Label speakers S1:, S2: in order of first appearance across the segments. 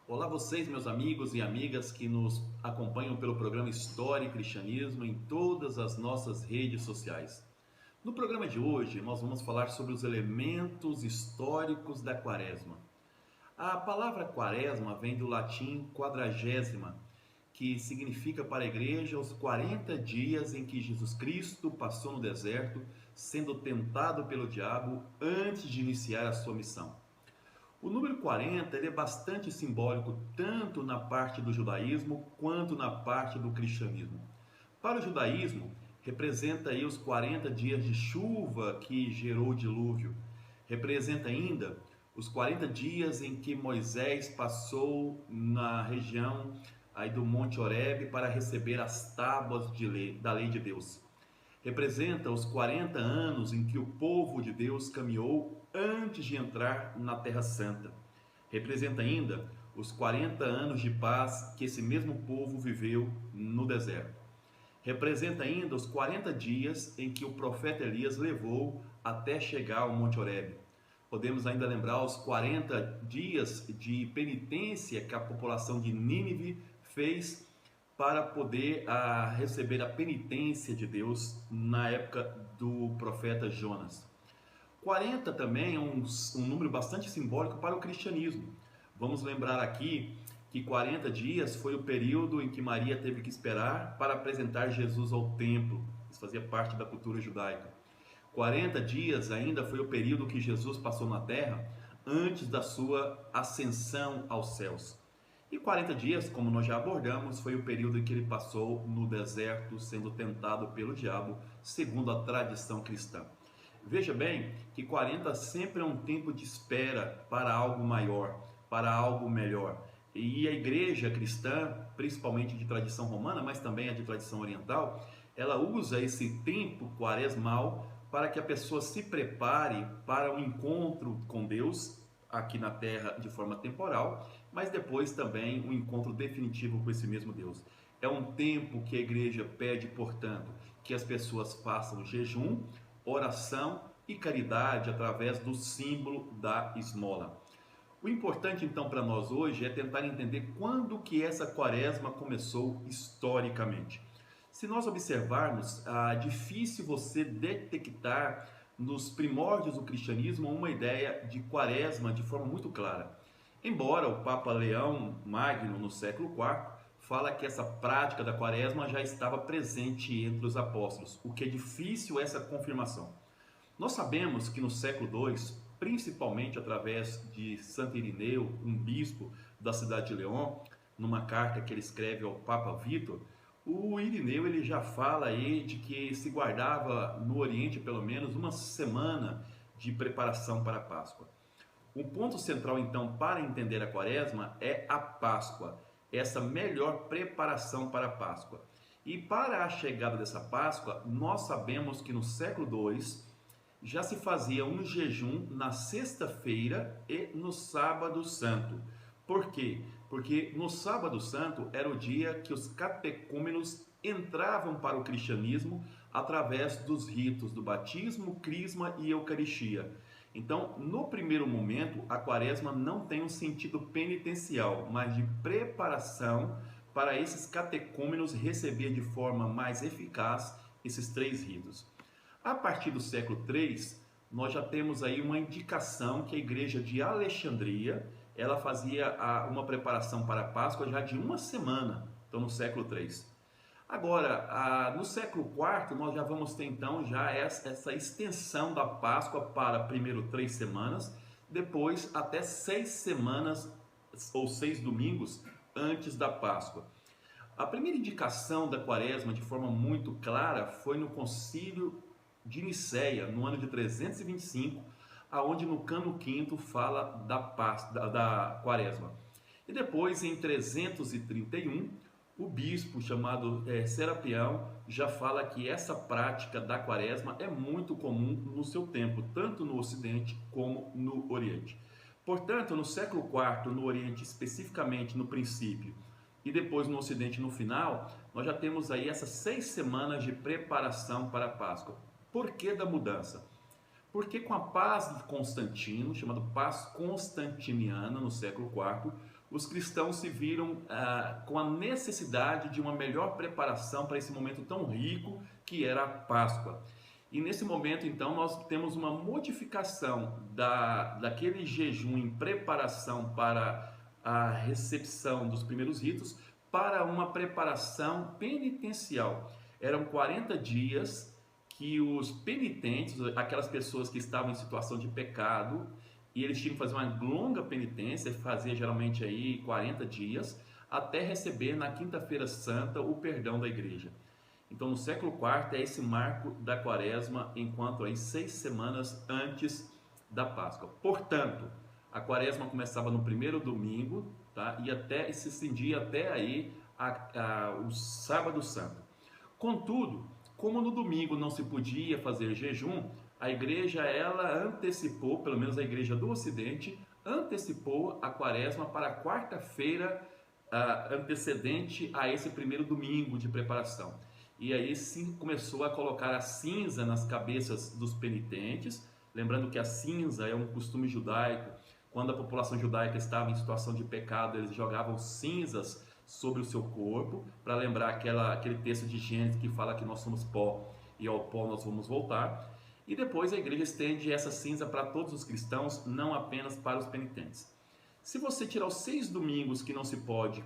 S1: Olá vocês, meus amigos e amigas que nos acompanham pelo programa História e Cristianismo em todas as nossas redes sociais. No programa de hoje, nós vamos falar sobre os elementos históricos da Quaresma. A palavra Quaresma vem do latim quadragésima, que significa para a igreja os 40 dias em que Jesus Cristo passou no deserto, sendo tentado pelo diabo antes de iniciar a sua missão. O número 40 ele é bastante simbólico tanto na parte do judaísmo quanto na parte do cristianismo. Para o judaísmo, representa aí os 40 dias de chuva que gerou o dilúvio. Representa ainda os 40 dias em que Moisés passou na região aí do Monte Horebe para receber as tábuas da lei de Deus. Representa os 40 anos em que o povo de Deus caminhou antes de entrar na Terra Santa. Representa ainda os 40 anos de paz que esse mesmo povo viveu no deserto. Representa ainda os 40 dias em que o profeta Elias levou até chegar ao Monte Horebe. Podemos ainda lembrar os 40 dias de penitência que a população de Nínive fez para poder receber a penitência de Deus na época do profeta Jonas. 40 também é um número bastante simbólico para o cristianismo. Vamos lembrar aqui que 40 dias foi o período em que Maria teve que esperar para apresentar Jesus ao templo. Isso fazia parte da cultura judaica. 40 dias ainda foi o período que Jesus passou na terra antes da sua ascensão aos céus. E 40 dias, como nós já abordamos, foi o período em que ele passou no deserto, sendo tentado pelo diabo, segundo a tradição cristã. Veja bem que 40 sempre é um tempo de espera para algo maior, para algo melhor. E a igreja cristã, principalmente de tradição romana, mas também a de tradição oriental, ela usa esse tempo quaresmal para que a pessoa se prepare para o encontro com Deus, aqui na terra de forma temporal, mas depois também um encontro definitivo com esse mesmo Deus. É um tempo que a igreja pede, portanto, que as pessoas façam jejum, oração e caridade através do símbolo da esmola. O importante então para nós hoje é tentar entender quando que essa quaresma começou historicamente. Se nós observarmos, é difícil você detectar nos primórdios do cristianismo uma ideia de quaresma de forma muito clara. Embora o Papa Leão Magno, no século IV, fala que essa prática da quaresma já estava presente entre os apóstolos, o que é difícil essa confirmação. Nós sabemos que no século II, principalmente através de Santo Irineu, um bispo da cidade de León, numa carta que ele escreve ao Papa Vítor, o Irineu ele já fala aí de que se guardava no Oriente pelo menos uma semana de preparação para a Páscoa. O ponto central então para entender a Quaresma é a Páscoa, essa melhor preparação para a Páscoa. E para a chegada dessa Páscoa, nós sabemos que no século II já se fazia um jejum na sexta-feira e no sábado santo. Por quê? Porque no sábado santo era o dia que os catecúmenos entravam para o cristianismo através dos ritos do batismo, crisma e eucaristia. Então, no primeiro momento, a quaresma não tem um sentido penitencial, mas de preparação para esses catecúmenos receber de forma mais eficaz esses três ritos. A partir do século III, nós já temos aí uma indicação que a igreja de Alexandria ela fazia uma preparação para a Páscoa já de uma semana, então no século III. Agora, no século IV, nós já vamos ter então já essa extensão da Páscoa para primeiro 3 semanas, depois até 6 semanas ou 6 domingos antes da Páscoa. A primeira indicação da quaresma de forma muito clara foi no Concílio de Nicéia, no ano de 325, aonde no Cano V fala da quaresma. E depois, em 331, o bispo chamado Serapião já fala que essa prática da quaresma é muito comum no seu tempo, tanto no Ocidente como no Oriente. Portanto, no século IV, no Oriente, especificamente no princípio, e depois no Ocidente no final, nós já temos aí essas 6 semanas de preparação para a Páscoa. Por que da mudança? Porque com a paz de Constantino, chamada paz constantiniana no século IV, os cristãos se viram com a necessidade de uma melhor preparação para esse momento tão rico que era a Páscoa. E nesse momento, então, nós temos uma modificação daquele jejum em preparação para a recepção dos primeiros ritos para uma preparação penitencial. Eram 40 dias que os penitentes, aquelas pessoas que estavam em situação de pecado, e eles tinham que fazer uma longa penitência, fazia geralmente aí 40 dias, até receber na quinta-feira santa o perdão da igreja. Então, no século IV é esse marco da quaresma, enquanto aí 6 semanas antes da Páscoa. Portanto, a quaresma começava no primeiro domingo, tá? E se estendia até aí o sábado santo. Contudo, como no domingo não se podia fazer jejum, a igreja ela antecipou, pelo menos a igreja do Ocidente, antecipou a quaresma para a quarta-feira antecedente a esse primeiro domingo de preparação. E aí sim começou a colocar a cinza nas cabeças dos penitentes, lembrando que a cinza é um costume judaico. Quando a população judaica estava em situação de pecado, eles jogavam cinzas sobre o seu corpo, para lembrar aquele texto de Gênesis que fala que nós somos pó e ao pó nós vamos voltar. E depois a igreja estende essa cinza para todos os cristãos, não apenas para os penitentes. Se você tirar os 6 domingos que não se pode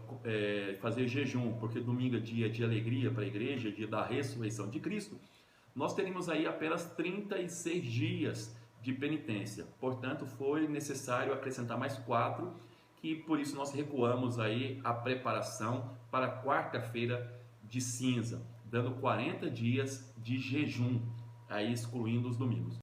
S1: fazer jejum, porque domingo é dia de alegria para a igreja, dia da ressurreição de Cristo, nós teríamos aí apenas 36 dias de penitência. Portanto, foi necessário acrescentar mais 4, que por isso nós recuamos aí a preparação para a quarta-feira de cinza, dando 40 dias de jejum, aí excluindo os domingos.